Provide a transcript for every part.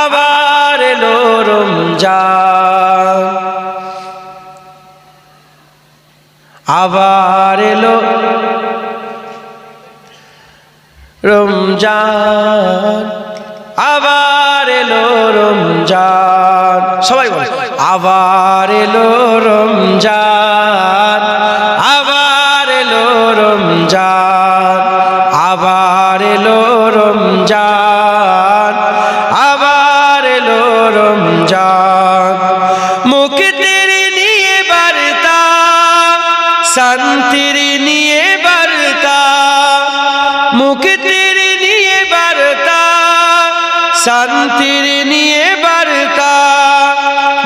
আবার এলো রমজান, আবার এলো রমজান, আবার এলো রমজান। সবাই বলে আবার এলো রমজান, আবার এলো রমজান, আবার এলো রমজান, আবার এলো রমজান। মুক্তির নিয়ে বার্তা, শান্তির নিয়ে বার্তা, মুক্তির নিয়ে বার্তা, শান্তির নিয়ে বার্তা।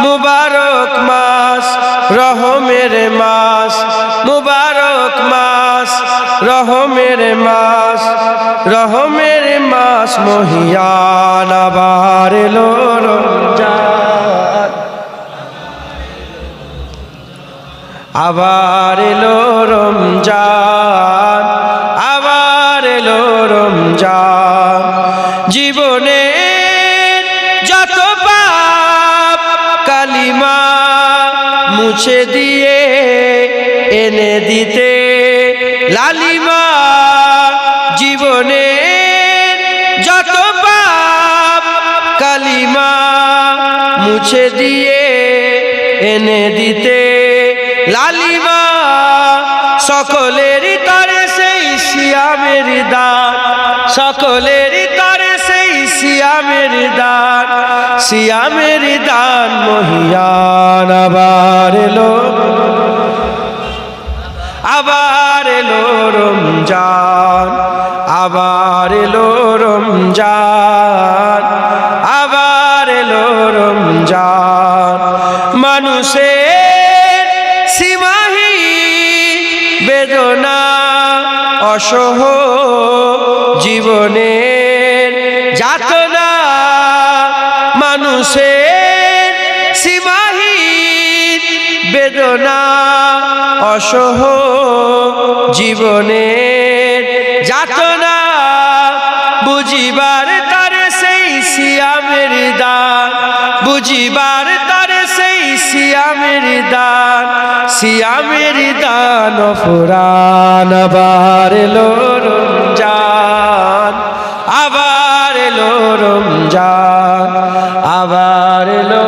মুবারক মাস, রহমের মাস, মুবারক মাস, রহমের মাস, রহমের মাস মহিয়ান। আবার এলো রমজান, আবার এলো রমজান, আবার এলো রমজান। জীবনে যত পাপ কালিমা মুছে দিয়ে এনে দিতে লালিমা। জীবনে যত পাপ কালিমা মুছে দিয়ে এনে দিতে লালিমা। সকলের তরে সেই সিয়ামের দান, সকলের তরে সেই সিয়ামের দান, সিয়ামের দান মহিয়ান। আবার এলো, আবার এলো রমজান, আবার এলো রমজান, আবার এলো রমজান। মানুষের সীমাহীন বেদনা অসহ জীবনের যাতনা, মানুষের সীমাহীন বেদনা অসহ জীবনের যাতনা। বুঝিবার তারে সেই সিয়ামের দান, বুঝিবার তারে সেই সিয়ামের দান, সিয়ামের দান ফুরান। আবার এলো রমজান, আবার এলো রমজান, আবার এলো,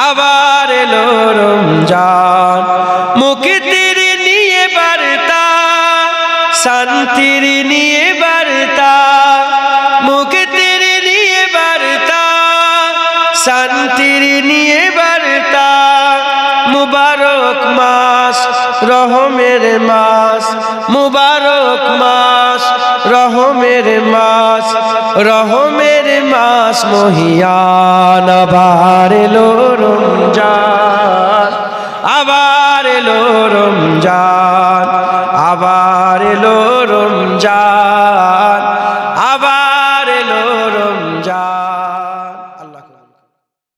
আবার এলো রমজান। মুক্তির নিয়ে বার্তা, শান্তির নিয়ে বার্তা, মুক্তির নিয়ে বার্তা, শান্তির নিয়ে বার্তা। মুবারক মাস, রহমের মাস, মুবারক মাস, রহমের মাস, রহমের মাস মহিয়ান। আবার এলো রমজান, আবার এলো রমজান, আবার এলো